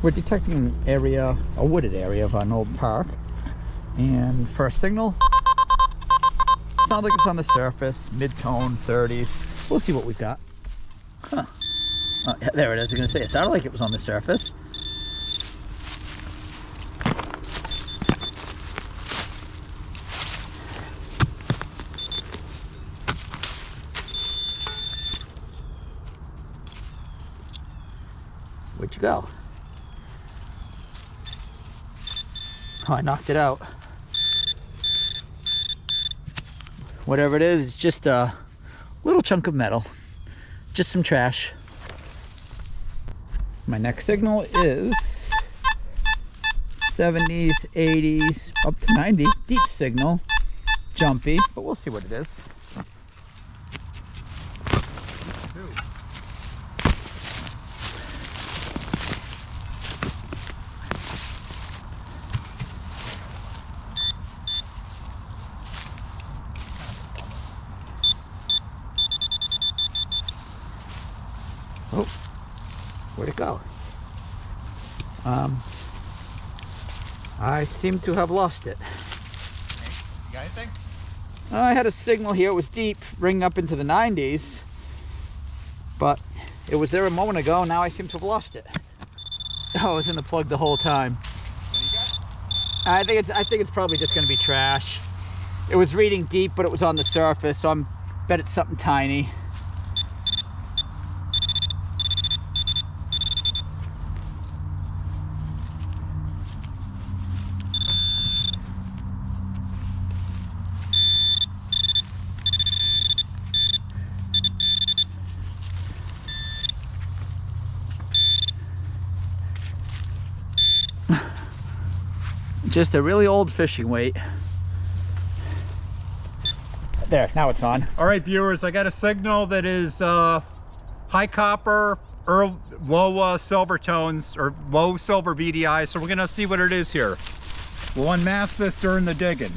We're detecting an area, a wooded area of an old park. And first signal, sounds like it's on the surface, mid-tone, 30s. We'll see what we've got. Huh. Oh, yeah, there it is. I was going to say, it sounded like it was on the surface. Where'd you go? Oh, I knocked it out. Whatever it is, it's just a little chunk of metal. Just some trash. My next signal is 70s, 80s, up to 90. Deep signal. Jumpy, but we'll see what it is. Oh, where'd it go? I seem to have lost it. You got anything? I had a signal here. It was deep, ringing up into the 90s, but it was there a moment ago. Now I seem to have lost it. Oh, it was in the plug the whole time. What do you got? I think it's probably just going to be trash. It was reading deep, but it was on the surface, so I bet it's something tiny. Just a really old fishing weight. There, now it's on. All right, viewers, I got a signal that is high copper, low silver tones, or low silver VDI, so we're gonna see what it is here. We'll unmask this during the digging.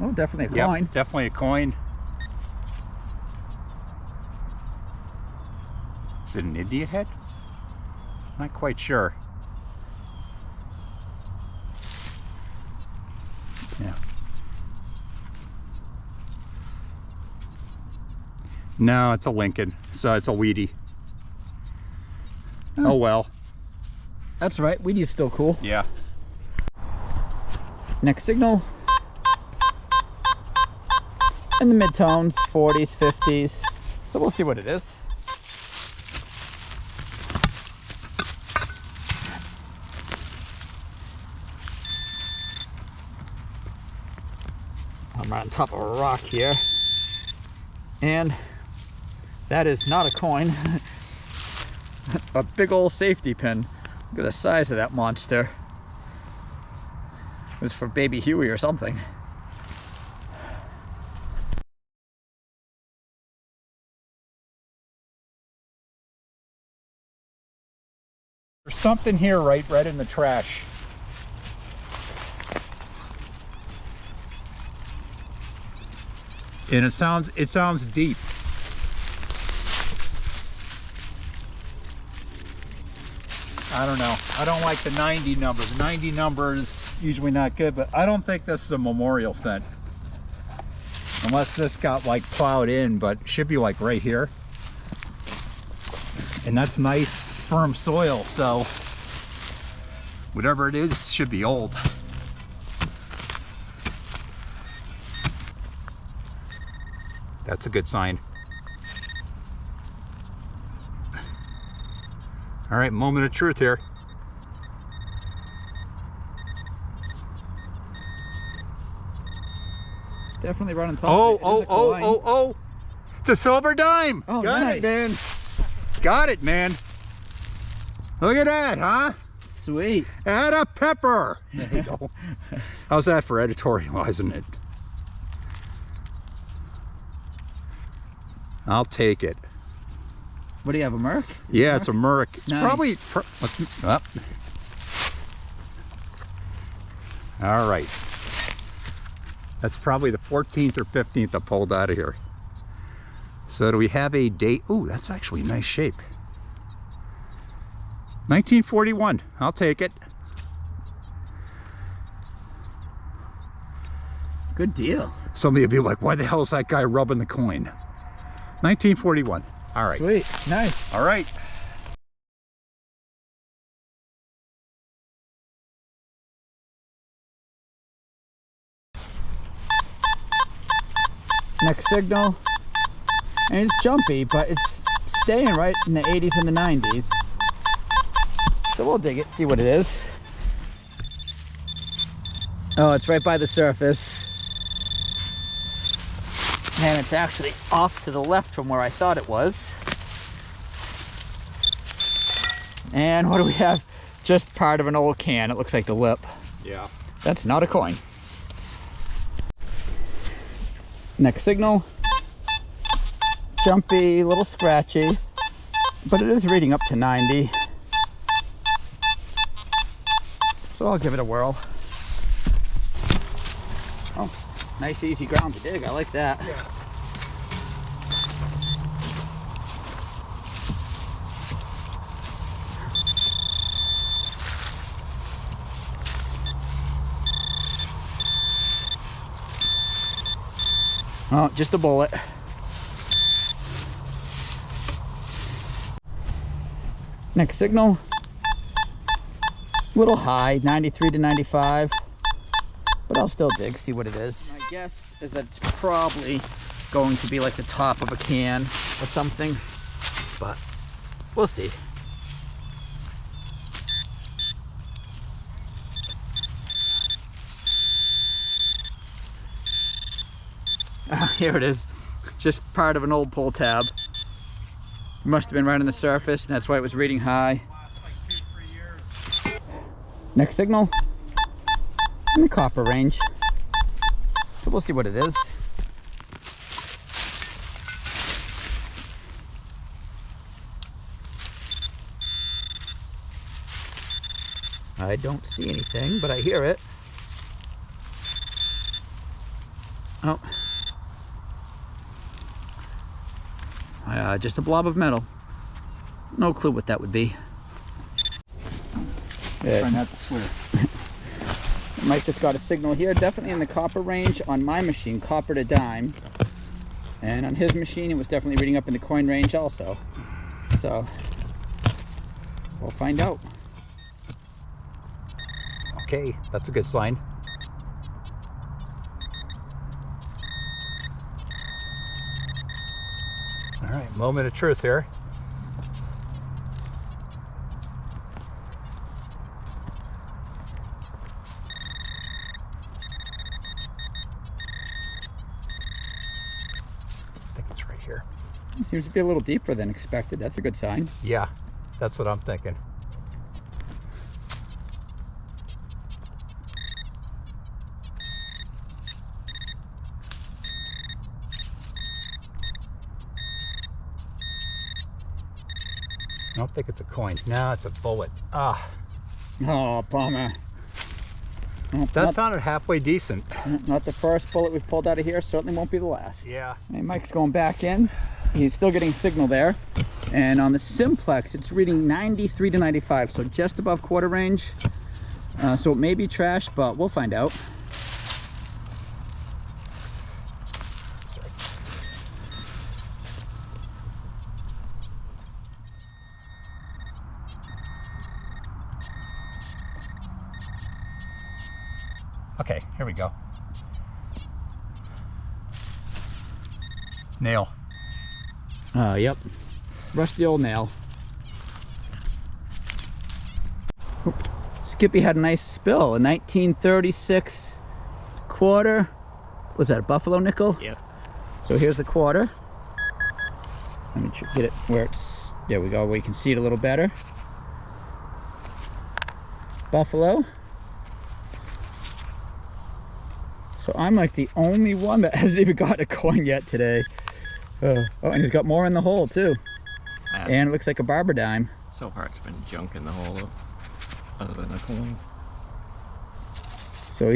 Oh, definitely a coin. Yep, definitely a coin. Is it an Indian head? Not quite sure. Yeah. No, it's a Lincoln, so it's a Wheatie. Oh well. That's right, Wheatie's still cool. Yeah. Next signal. In the mid-tones, 40s, 50s. So we'll see what it is. I'm right on top of a rock here. And that is not a coin. A big old safety pin. Look at the size of that monster. It was for baby Huey or something. There's something here right in the trash. And it sounds deep. I don't know. I don't like the 90 numbers. 90 numbers usually not good, but I don't think this is a memorial scent. Unless this got like plowed in, but it should be like right here. And that's nice firm soil, so whatever it is should be old. That's a good sign. All right, moment of truth here. Definitely right on top. Oh! It's a silver dime. Oh, Got it, man. Got it, man. Look at that, huh? Sweet. And a pepper. There you go. How's that for editorializing it? I'll take it. What do you have, a Merc? Yeah, it's a Merc. It's Nice. probably... Up. All right. That's probably the 14th or 15th I pulled out of here. So do we have a date? Oh, that's actually nice shape. 1941. I'll take it. Good deal. Somebody will be like, why the hell is that guy rubbing the coin? 1941. All right. Sweet. Nice. All right. Next signal. And it's jumpy, but it's staying right in the 80s and the 90s. So we'll dig it, see what it is. Oh, it's right by the surface. And it's actually off to the left from where I thought it was. And what do we have? Just part of an old can. It looks like the lip. Yeah. That's not a coin. Next signal. Jumpy, a little scratchy, but it is reading up to 90. So I'll give it a whirl. Oh, nice easy ground to dig. I like that. Yeah. Oh, just a bullet. Next signal. Little high, 93 to 95. But I'll still dig, see what it is. My guess is that it's probably going to be like the top of a can or something. But we'll see. Here it is, just part of an old pull tab. It must have been right on the surface, and that's why it was reading high. Next signal, in the copper range. So we'll see what it is. I don't see anything, but I hear it. Oh. Just a blob of metal. No clue what that would be. Try not to swear. Mike just got a signal here, definitely in the copper range on my machine, copper to dime. And on his machine, it was definitely reading up in the coin range also. So, we'll find out. Okay, that's a good sign. All right, moment of truth here. I think it's right here. It seems to be a little deeper than expected. That's a good sign. Yeah, that's what I'm thinking. I don't think it's a coin. No, it's a bullet. Ah, Oh, bummer. Well, that sounded halfway decent. not the first bullet we've pulled out of here. Certainly won't be the last. Yeah. Hey, Mike's going back in. He's still getting signal there. And on the Simplex, it's reading 93 to 95, so just above quarter range. So it may be trash, but we'll find out. Sorry. Okay, here we go. Nail. Yep. Rusty old nail. Oop. Skippy had a nice spill. A 1936 quarter. Was that a buffalo nickel? Yeah. So here's the quarter. Let me get it where it's, there we go, where you can see it a little better. buffalo. So I'm like the only one that hasn't even got a coin yet today. Oh, and he's got more in the hole too. And it looks like a Barber Dime. So far it's been junk in the hole, other than a coin. So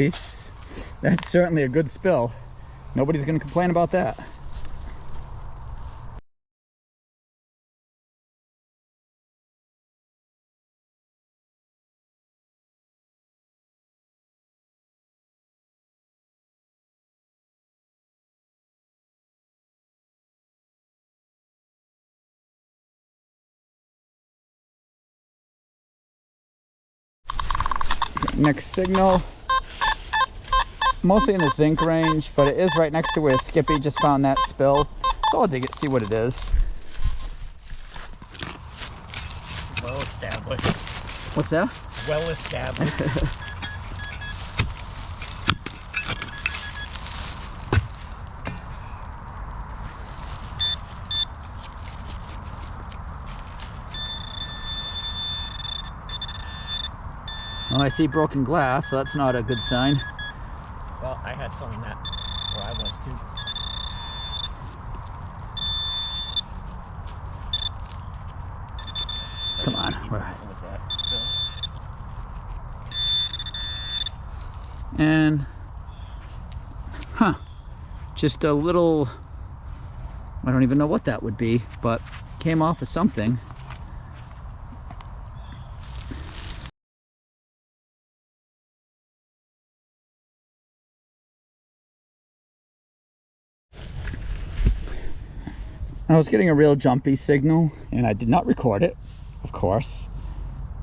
that's certainly a good spill. Nobody's gonna complain about that. Next signal, mostly in the zinc range, but it is right next to where Skippy just found that spill. So I'll dig it, see what it is. Well established. What's that? Well established. Well, I see broken glass, so that's not a good sign. Well, I had some in that where I was too. Come on. With that spill. And, just a little, I don't even know what that would be, but came off of something. I was getting a real jumpy signal, and I did not record it, of course,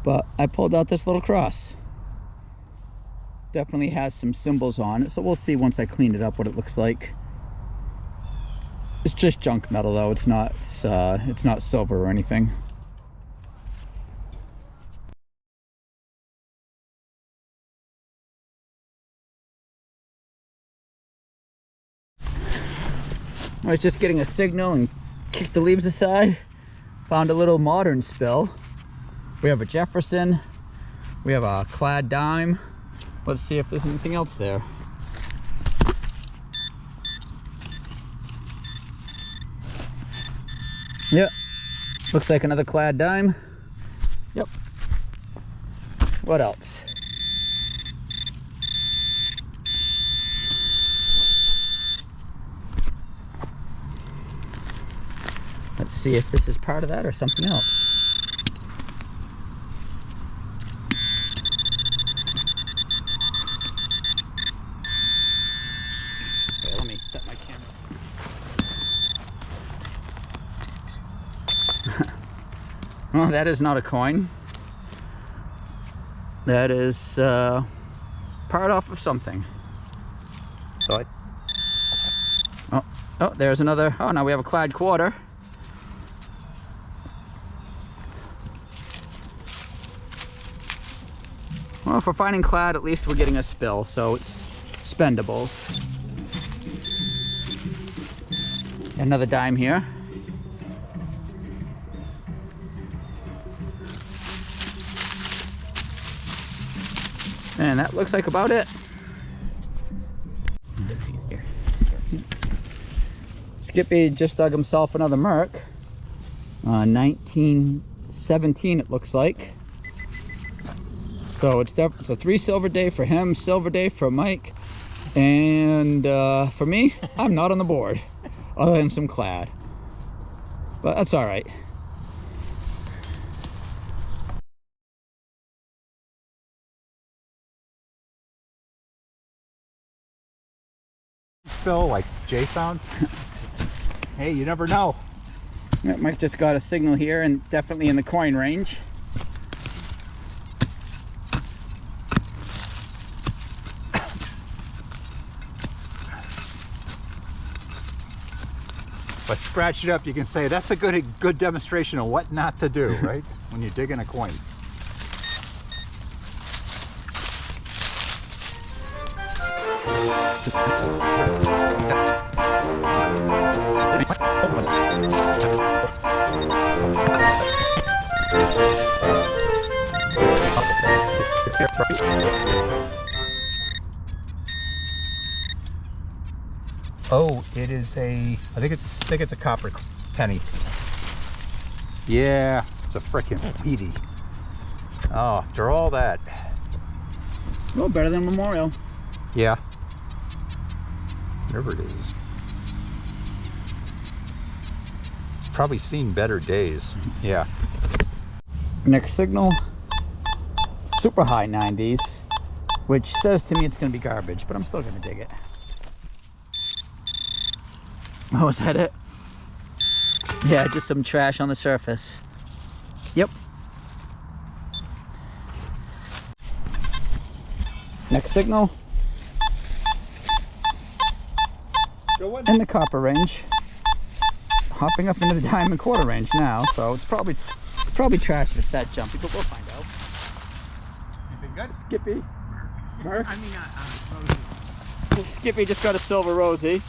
but I pulled out this little cross. Definitely has some symbols on it, so we'll see once I clean it up what it looks like. It's just junk metal though, it's not silver or anything. I was just getting a signal and kicked the leaves aside. Found a little modern spill. We have a Jefferson. We have a clad dime. Let's see if there's anything else there. Yep. Looks like another clad dime. Yep. What else? Let's see if this is part of that or something else. Okay, let me set my camera. Well, that is not a coin. That is part off of something. So oh, there's another. Oh, now we have a clad quarter. Well, if we're finding clad, at least we're getting a spill, so it's spendables. Another dime here. And that looks like about it. Skippy just dug himself another Merc. 1917 it looks like. So it's a 3 silver day for him, silver day for Mike, and for me, I'm not on the board, other than some clad. But that's all right. Spill like Jay found. Hey, you never know. Yeah, Mike just got a signal here, and definitely in the coin range. But scratch it up, you can say that's a good demonstration of what not to do, right? When you're digging a coin. Oh, it is a, I think it's a copper penny. Yeah, it's a frickin' meaty. Oh, after all that. Oh, better than Memorial. Yeah. Whatever it is. It's probably seen better days. Yeah. Next signal, super high 90s, which says to me it's going to be garbage, but I'm still going to dig it. Oh, is that it? Yeah, just some trash on the surface. Yep. Next signal, in the copper range, hopping up into the dime and quarter range now, so it's probably trash if it's that jumpy, but we'll find out. Anything good? Skippy. Merc. I mean, Rosie. So Skippy just got a silver Rosie.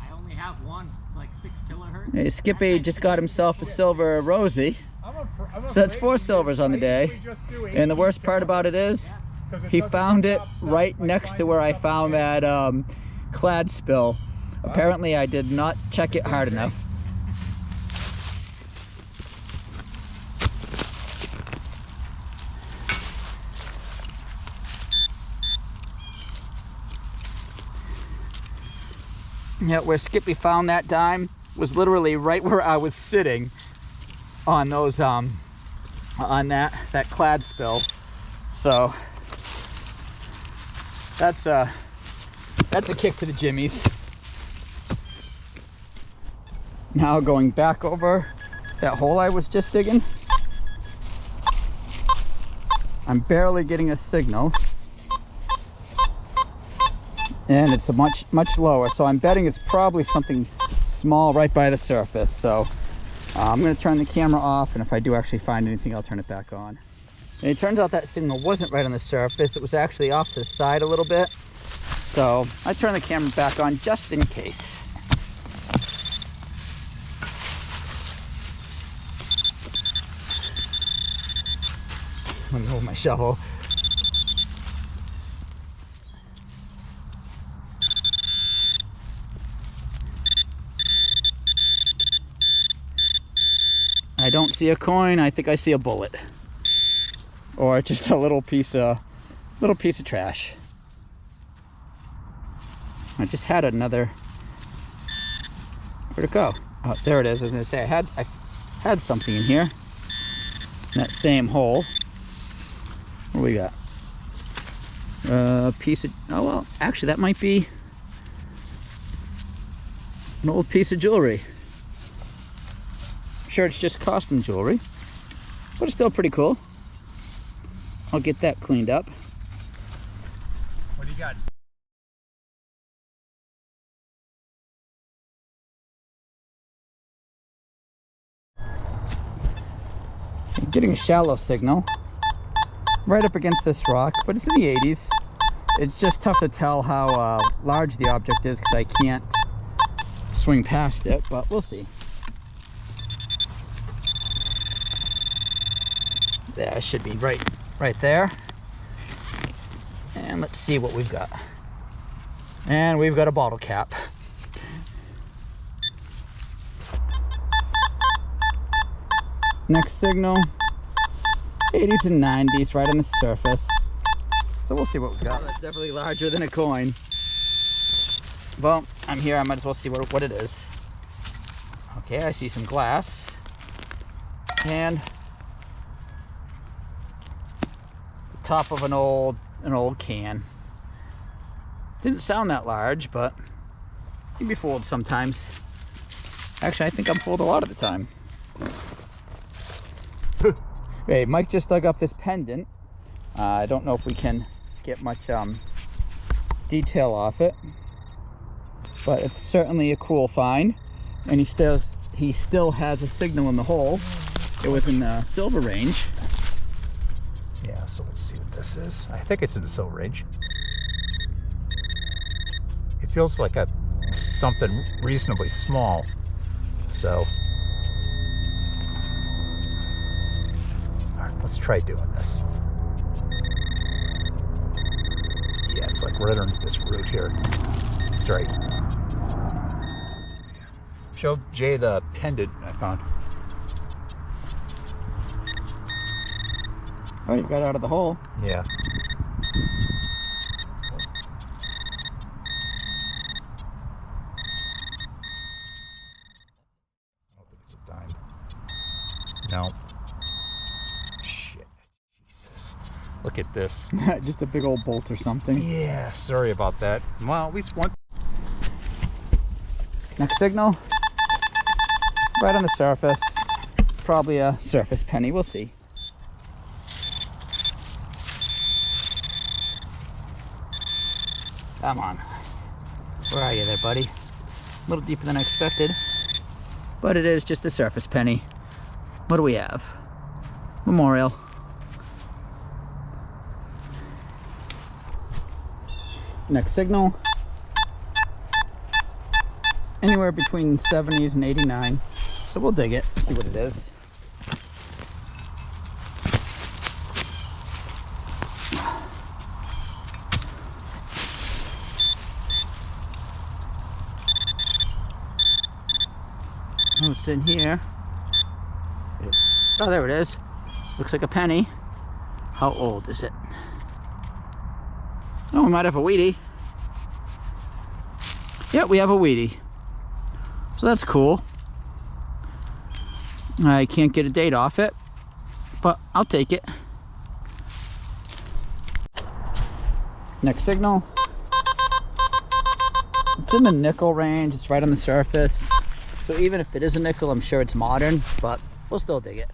I only have one. It's like 6 kilohertz. Hey, Skippy just got himself a silver Rosie. So that's 4 silvers on the day. And the worst part about it is, he found it right next to where I found that clad spill. Apparently I did not check it hard enough. Yeah, where Skippy found that dime was literally right where I was sitting on those on that clad spill. So that's a kick to the jimmies. Now going back over that hole I was just digging. I'm barely getting a signal. And it's a much lower, so I'm betting it's probably something small right by the surface. So I'm going to turn the camera off, and if I do actually find anything, I'll turn it back on. And it turns out that signal wasn't right on the surface. It was actually off to the side a little bit. So I turn the camera back on just in case. I'm going to move my shovel. I don't see a coin. I think I see a bullet, or just a little piece of trash. I just had another. Where'd it go? Oh, there it is. I was gonna say I had something in here. In that same hole. What do we got? A piece of. Oh well, actually that might be an old piece of jewelry. Sure, it's just costume jewelry, but it's still pretty cool. I'll get that cleaned up. What do you got? I'm getting a shallow signal right up against this rock, but it's in the 80s. It's just tough to tell how large the object is because I can't swing past it, but we'll see. Yeah, it should be right there. And let's see what we've got. And we've got a bottle cap. Next signal, 80s and 90s right on the surface. So we'll see what we've got. That's definitely larger than a coin. Well, I'm here, I might as well see what it is. Okay, I see some glass. And top of an old can. Didn't sound that large, but you can be fooled sometimes. Actually, I think I'm fooled a lot of the time. Hey, Mike just dug up this pendant. I don't know if we can get much detail off it, but it's certainly a cool find. And he still has a signal in the hole. It was in the silver range. Yeah, so let's see what this is. I think it's in the silver range. It feels like something reasonably small. So, all right, let's try doing this. Yeah, looks like right underneath this root here. That's right. Show Jay the pendant I found. Oh, you got out of the hole. Yeah. I don't think it's a dime. No. Shit. Jesus. Look at this. Just a big old bolt or something. Yeah, sorry about that. Well, at least one. Next signal. Right on the surface. Probably a surface penny. We'll see. Come on. Where are you there, buddy? A little deeper than I expected. But it is just a surface penny. What do we have? Memorial. Next signal. Anywhere between 70s and 89. So we'll dig it, see what it is. Oh, it's in here. Oh, there it is. Looks like a penny. How old is it? Oh, we might have a Wheatie. Yeah, we have a Wheatie. So that's cool. I can't get a date off it, but I'll take it. Next signal. It's in the nickel range. It's right on the surface. So even if it is a nickel, I'm sure it's modern, but we'll still dig it.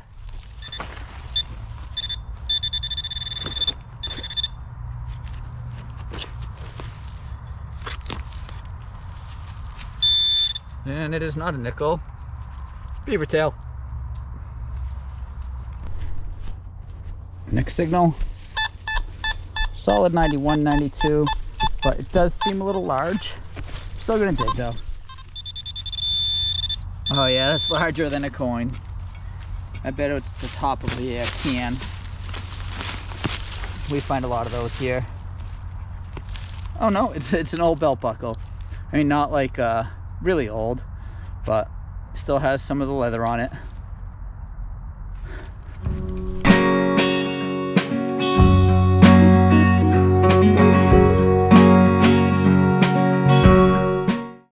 And it is not a nickel. Beaver tail. Next signal. Solid 91, 92, but it does seem a little large. Still gonna dig though. Oh yeah, that's larger than a coin. I bet it's the top of the can. We find a lot of those here. Oh no, it's an old belt buckle. I mean, not like really old, but still has some of the leather on it.